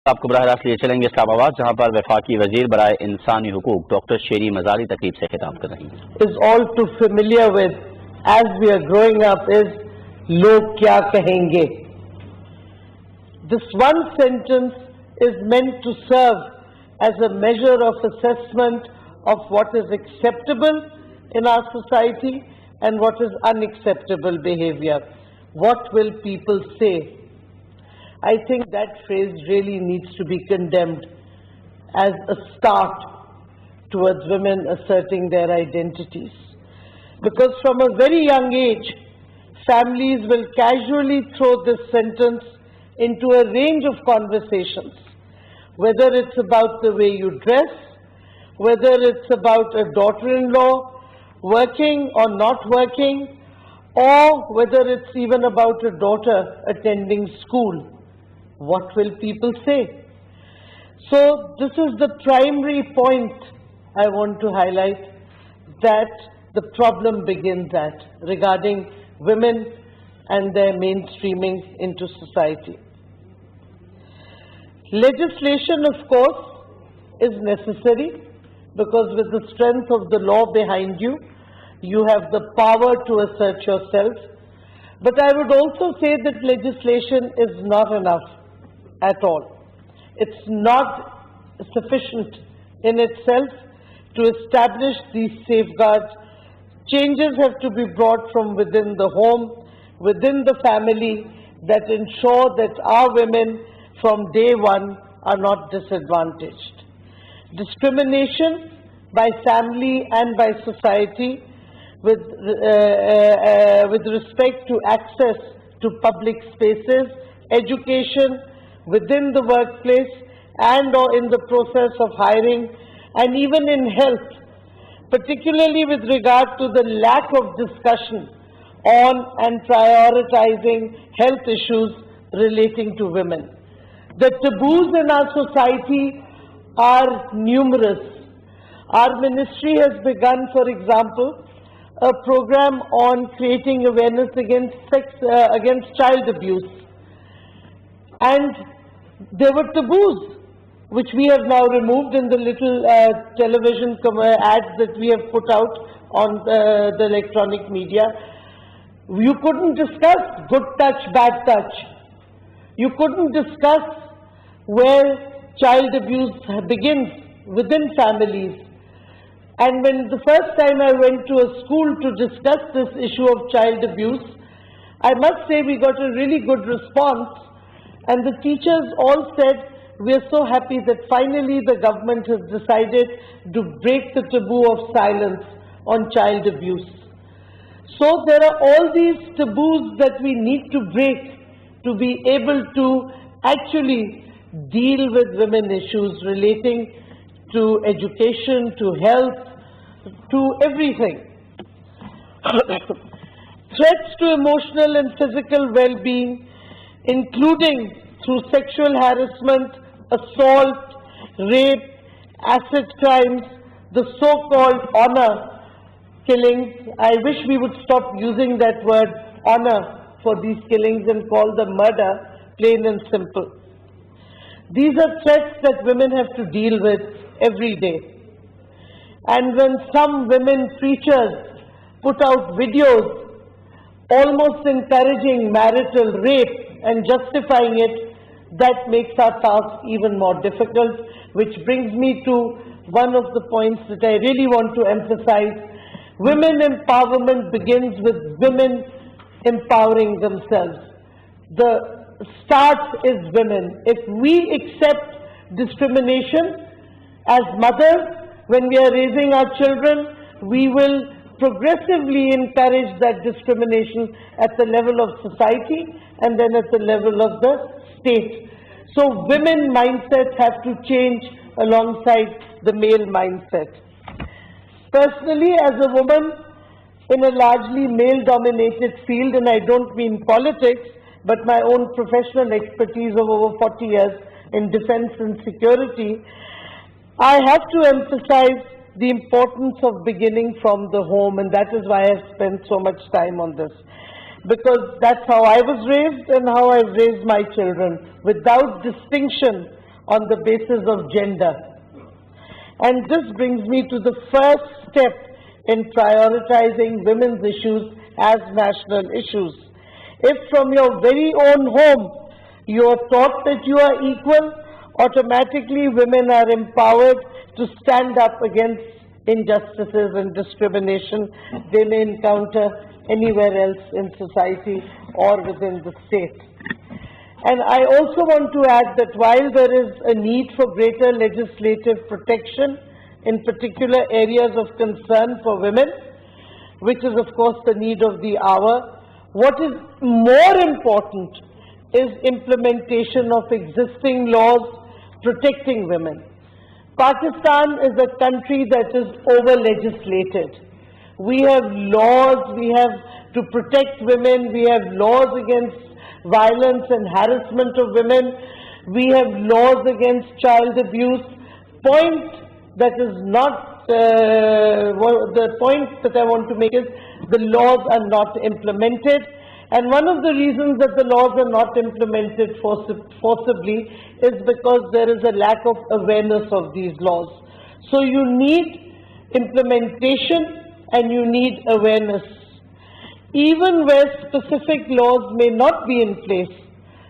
आपको बराह रास्त लिए चलेंगे इस्लामाबाद, जहाँ पर वफाकी वजीर बराए इंसानी हुकूक डॉक्टर शेरी मजारी तकरीब से खिताब कर रही हैं। Is all too familiar with as we are growing up is log kya kahenge. This one sentence is meant to serve as a measure of assessment of what is acceptable in our society and what is unacceptable behavior. What will people say? I think that phrase really needs to be condemned as a start towards women asserting their identities. Because from a very young age, families will casually throw this sentence into a range of conversations, whether it's about the way you dress, whether it's about a daughter-in-law working or not working, or whether it's even about a daughter attending school. What will people say? So this is the primary point I want to highlight, that the problem begins at regarding women and their mainstreaming into society. Legislation, of course, is necessary because with the strength of the law behind you, you have the power to assert yourself. But I would also say that legislation is not enough at all. It's not sufficient in itself to establish these safeguards. Changes have to be brought from within the home, within the family, that ensure that our women from day one are not disadvantaged. Discrimination by family and by society with respect to access to public spaces, education, within the workplace and or in the process of hiring, and even in health, particularly with regard to the lack of discussion on and prioritizing health issues relating to women. The taboos in our society are numerous. Our ministry has begun, for example, a program on creating awareness against child abuse. And there were taboos, which we have now removed in the little television ads that we have put out on the electronic media. You couldn't discuss good touch, bad touch. You couldn't discuss where child abuse begins within families. And when the first time I went to a school to discuss this issue of child abuse, I must say we got a really good response. And the teachers all said, we are so happy that finally the government has decided to break the taboo of silence on child abuse. So there are all these taboos that we need to break to be able to actually deal with women issues relating to education, to health, to everything. Threats to emotional and physical well-being, including through sexual harassment, assault, rape, acid crimes, the so-called honor killings. I wish we would stop using that word honor for these killings and call them murder, plain and simple. These are threats that women have to deal with every day. And when some women preachers put out videos almost encouraging marital rape and justifying it, that makes our task even more difficult, which brings me to one of the points that I really want to emphasize. Women empowerment begins with women empowering themselves. The start is women. If we accept discrimination as mothers, when we are raising our children, we will progressively encourage that discrimination at the level of society and then at the level of the state. So women mindsets have to change alongside the male mindset. Personally, as a woman in a largely male-dominated field, and I don't mean politics, but my own professional expertise of over 40 years in defense and security, I have to emphasize the importance of beginning from the home, and that is why I have spent so much time on this. Because that's how I was raised and how I've raised my children, without distinction on the basis of gender. And this brings me to the first step in prioritizing women's issues as national issues. If from your very own home you are taught that you are equal, automatically women are empowered to stand up against injustices and discrimination they may encounter anywhere else in society or within the state. And I also want to add that while there is a need for greater legislative protection in particular areas of concern for women, which is of course the need of the hour, what is more important is implementation of existing laws protecting women. Pakistan is a country that is over-legislated. We have laws, we have to protect women, we have laws against violence and harassment of women, we have laws against child abuse. The point that I want to make is the laws are not implemented. And one of the reasons that the laws are not implemented forcibly is because there is a lack of awareness of these laws. So you need implementation and you need awareness. Even where specific laws may not be in place,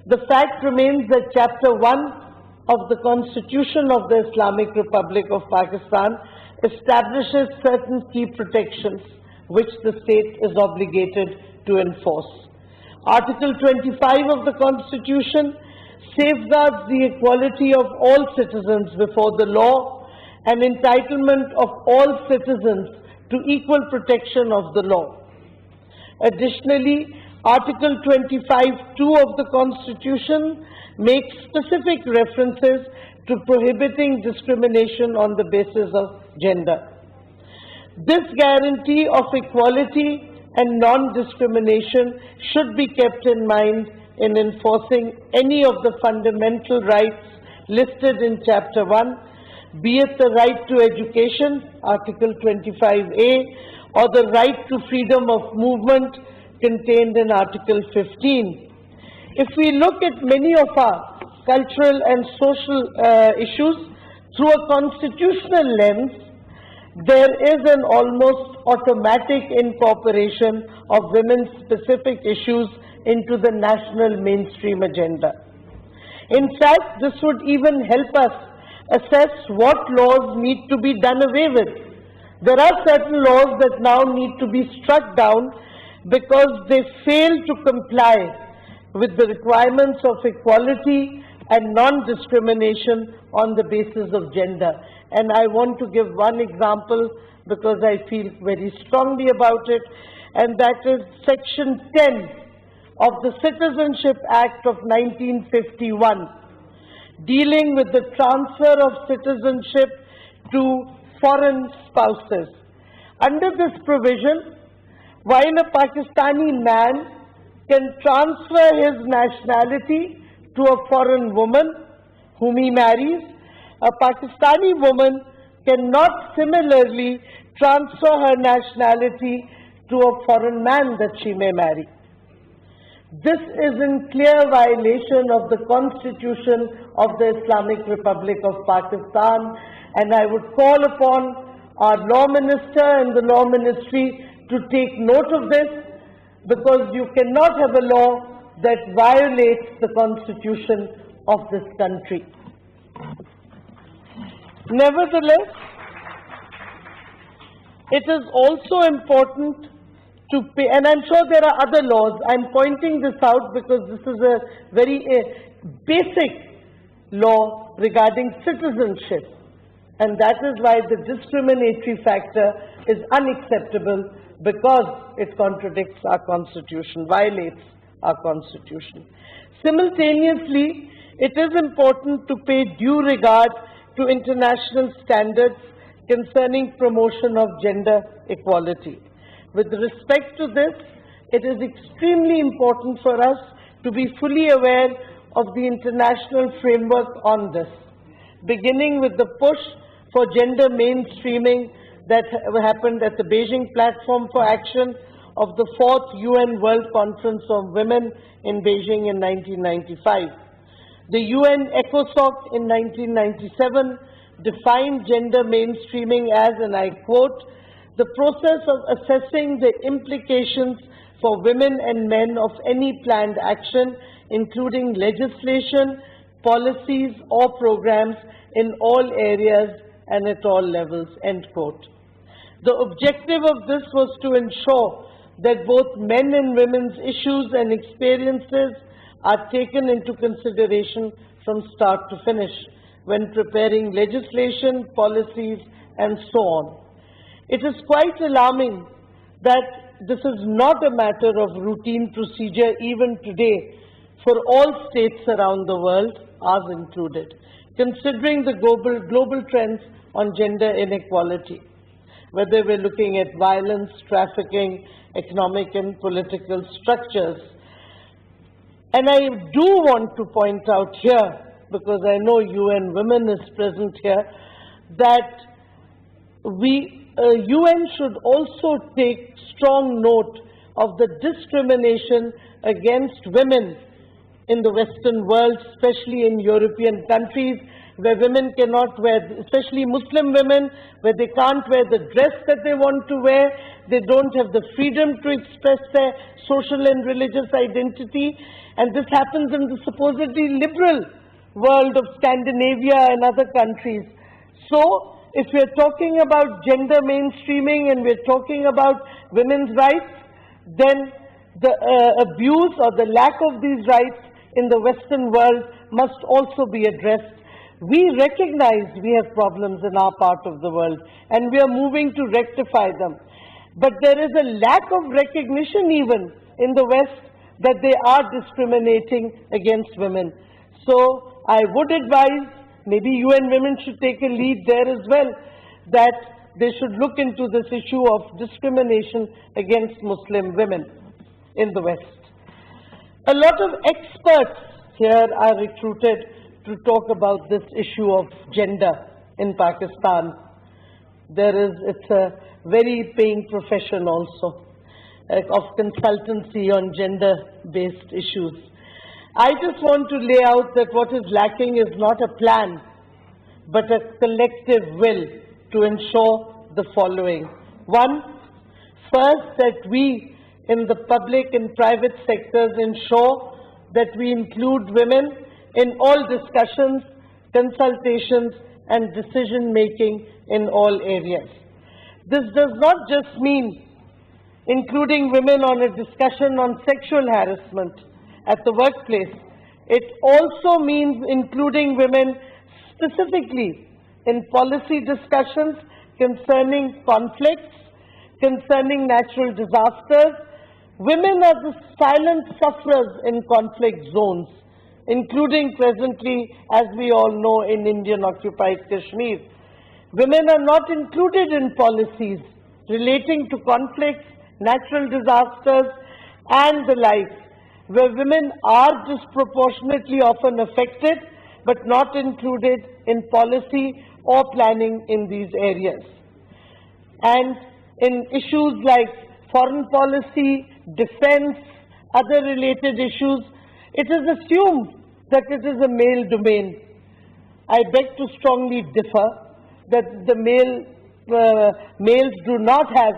the fact remains that Chapter 1 of the Constitution of the Islamic Republic of Pakistan establishes certain key protections which the state is obligated to enforce. Article 25 of the Constitution safeguards the equality of all citizens before the law and entitlement of all citizens to equal protection of the law. Additionally, Article 25(2) of the Constitution makes specific references to prohibiting discrimination on the basis of gender. This guarantee of equality and non-discrimination should be kept in mind in enforcing any of the fundamental rights listed in Chapter 1, be it the right to education, Article 25A, or the right to freedom of movement contained in Article 15. If we look at many of our cultural and social issues through a constitutional lens, there is an almost automatic incorporation of women's specific issues into the national mainstream agenda. In fact, this would even help us assess what laws need to be done away with. There are certain laws that now need to be struck down because they fail to comply with the requirements of equality and non-discrimination on the basis of gender. And I want to give one example because I feel very strongly about it, and that is Section 10 of the Citizenship Act of 1951, dealing with the transfer of citizenship to foreign spouses. Under this provision, while a Pakistani man can transfer his nationality to a foreign woman whom he marries, a Pakistani woman cannot similarly transfer her nationality to a foreign man that she may marry. This is in clear violation of the Constitution of the Islamic Republic of Pakistan, and I would call upon our Law Minister and the Law Ministry to take note of this, because you cannot have a law that violates the Constitution of this country. Nevertheless, it is also important to pay, and I'm sure there are other laws. I'm pointing this out because this is a very basic law regarding citizenship, and that is why the discriminatory factor is unacceptable, because it contradicts our Constitution, violates our Constitution. Simultaneously, it is important to pay due regard to international standards concerning promotion of gender equality. With respect to this, it is extremely important for us to be fully aware of the international framework on this, beginning with the push for gender mainstreaming that happened at the Beijing Platform for Action of the 4th UN World Conference on Women in Beijing in 1995. The UN ECOSOC in 1997 defined gender mainstreaming as, and I quote, the process of assessing the implications for women and men of any planned action, including legislation, policies or programs in all areas and at all levels, end quote. The objective of this was to ensure that both men and women's issues and experiences are taken into consideration from start to finish when preparing legislation, policies, and so on. It is quite alarming that this is not a matter of routine procedure even today for all states around the world, ours included, considering the global trends on gender inequality, whether we're looking at violence, trafficking, economic and political structures. And I do want to point out here, because I know UN Women is present here, that UN should also take strong note of the discrimination against women in the Western world, especially in European countries, where women cannot wear, especially Muslim women, where they can't wear the dress that they want to wear, they don't have the freedom to express their social and religious identity, and this happens in the supposedly liberal world of Scandinavia and other countries. So, if we're talking about gender mainstreaming and we're talking about women's rights, then the abuse or the lack of these rights in the Western world must also be addressed. We recognize we have problems in our part of the world and we are moving to rectify them. But there is a lack of recognition even in the West that they are discriminating against women. So I would advise, maybe UN Women should take a lead there as well, that they should look into this issue of discrimination against Muslim women in the West. A lot of experts here are recruited to talk about this issue of gender in Pakistan. It's a very paying profession also, of consultancy on gender-based issues. I just want to lay out that what is lacking is not a plan, but a collective will to ensure the following. One, first, that we in the public and private sectors ensure that we include women in all discussions, consultations, and decision-making in all areas. This does not just mean including women on a discussion on sexual harassment at the workplace. It also means including women specifically in policy discussions concerning conflicts, concerning natural disasters. Women are the silent sufferers in conflict zones, including presently, as we all know, in Indian-occupied Kashmir. Women are not included in policies relating to conflicts, natural disasters, and the like, where women are disproportionately often affected, but not included in policy or planning in these areas. And in issues like foreign policy, defense, other related issues, it is assumed that it is a male domain. I beg to strongly differ that the males do not have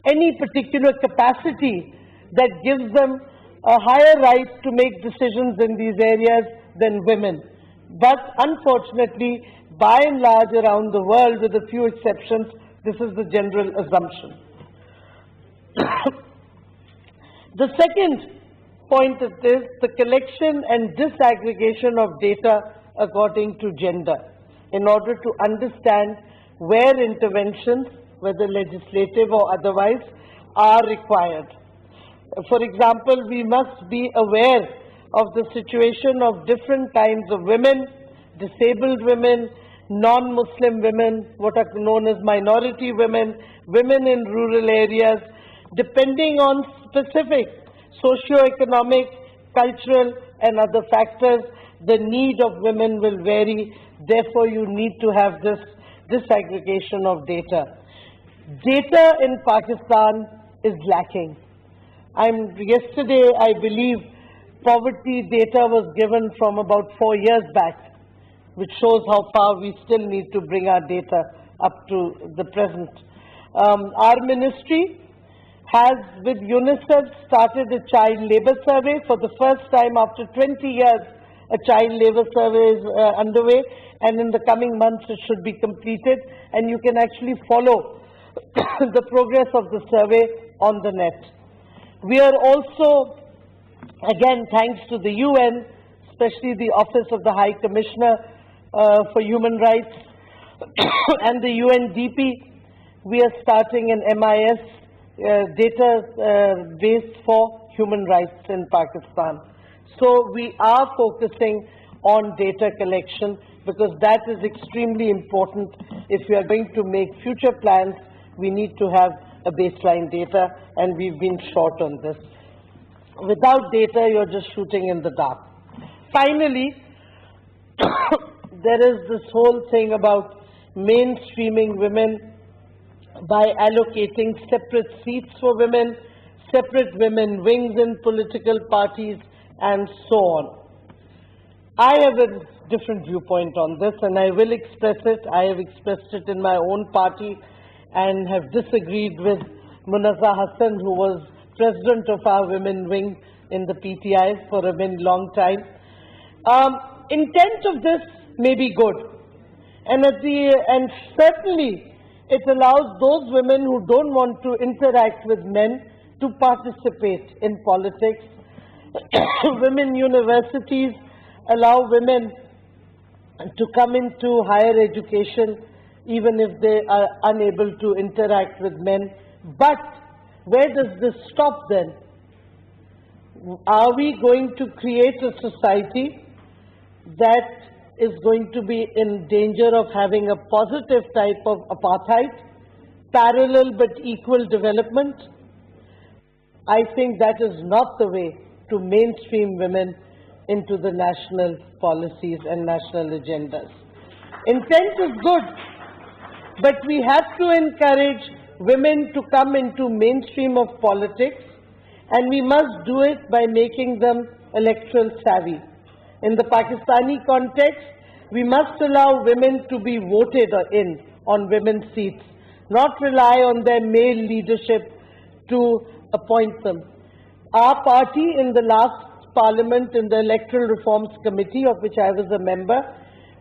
any particular capacity that gives them a higher right to make decisions in these areas than women. But unfortunately, by and large around the world, with a few exceptions, this is the general assumption. The second point of this, the collection and disaggregation of data according to gender, in order to understand where interventions, whether legislative or otherwise, are required. For example, we must be aware of the situation of different kinds of women, disabled women, non-Muslim women, what are known as minority women, women in rural areas. Depending on specific socio-economic, cultural and other factors, the need of women will vary. Therefore, you need to have this disaggregation of data. Data in Pakistan is lacking. Yesterday, I believe, poverty data was given from about 4 years back, which shows how far we still need to bring our data up to the present. Our ministry has, with UNICEF, started a child labour survey. For the first time after 20 years, a child labour survey is underway, and in the coming months it should be completed, and you can actually follow the progress of the survey on the net. We are also, again, thanks to the UN, especially the Office of the High Commissioner for Human Rights and the UNDP, we are starting an MIS database for human rights in Pakistan. So we are focusing on data collection because that is extremely important. If we are going to make future plans, we need to have a baseline data, and we've been short on this. Without data, you're just shooting in the dark. Finally, there is this whole thing about mainstreaming women by allocating separate seats for women, separate women wings in political parties, and so on. I have a different viewpoint on this, and I will express it. I have expressed it in my own party and have disagreed with Munazza Hassan, who was president of our women wing in the PTI for a very long time. Intent of this may be good, and certainly it allows those women who don't want to interact with men to participate in politics. Women universities allow women to come into higher education even if they are unable to interact with men. But where does this stop then? Are we going to create a society that is going to be in danger of having a positive type of apartheid, parallel but equal development? I think that is not the way to mainstream women into the national policies and national agendas. Intent is good, but we have to encourage women to come into mainstream of politics, and we must do it by making them electoral savvy. In the Pakistani context, we must allow women to be voted in on women's seats, not rely on their male leadership to appoint them. Our party in the last parliament, in the Electoral Reforms Committee, of which I was a member,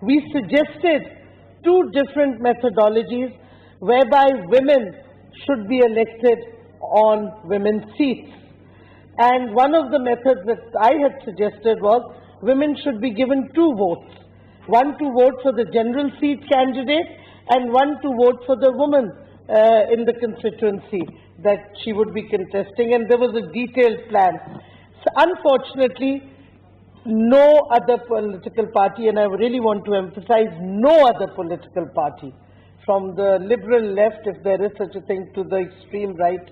we suggested two different methodologies whereby women should be elected on women's seats. And one of the methods that I had suggested was women should be given two votes. One to vote for the general seat candidate and one to vote for the woman in the constituency that she would be contesting, and there was a detailed plan. So unfortunately, no other political party, and I really want to emphasize no other political party, from the liberal left, if there is such a thing, to the extreme right,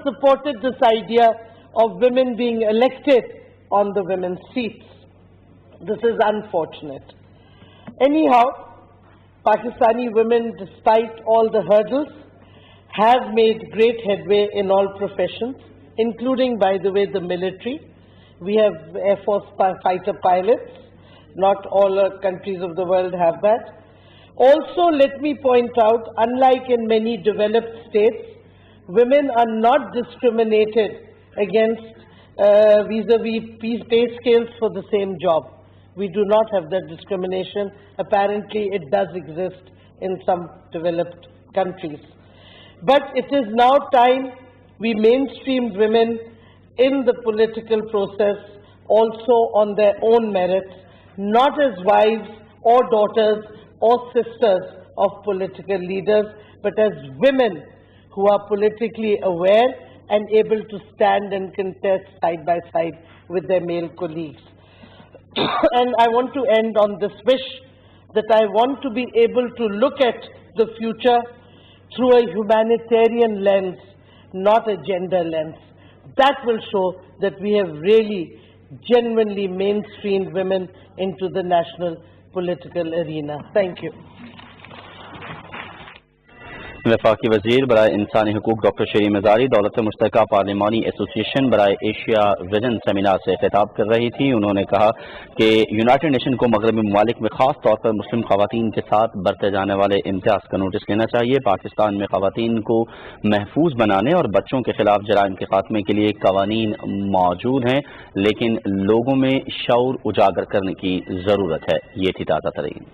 supported this idea of women being elected on the women's seats. This is unfortunate. Anyhow, Pakistani women, despite all the hurdles, have made great headway in all professions, including, by the way, the military. We have Air Force fighter pilots. Not all countries of the world have that. Also, let me point out, unlike in many developed states, women are not discriminated against vis-a-vis pay scales for the same job. We do not have that discrimination. Apparently, it does exist in some developed countries. But it is now time we mainstream women in the political process also on their own merits, not as wives or daughters or sisters of political leaders, but as women who are politically aware and able to stand and contest side by side with their male colleagues. And I want to end on this wish that I want to be able to look at the future through a humanitarian lens, not a gender lens. That will show that we have really genuinely mainstreamed women into the national political arena. Thank you. वफाकी वजीर बराए इंसानी हुकूक doctor Shareen Mazari दौलत मुश्तरका पार्लिमानी association बराए Asia vision seminar से खिताब कर रही थी। उन्होंने कहा कि यूनाइटेड नेशन को मगरबी ममालिक में खास तौर पर मुस्लिम खवातीन के साथ बरते जाने वाले इम्तियाज का नोटिस लेना चाहिए। पाकिस्तान में खवातीन को महफूज बनाने और बच्चों के खिलाफ जराइम के खात्मे के लिए कवानीन मौजूद हैं, लेकिन लोगों में शऊर उजागर करने की जरूरत है। ये थी ताज़ा तरीन।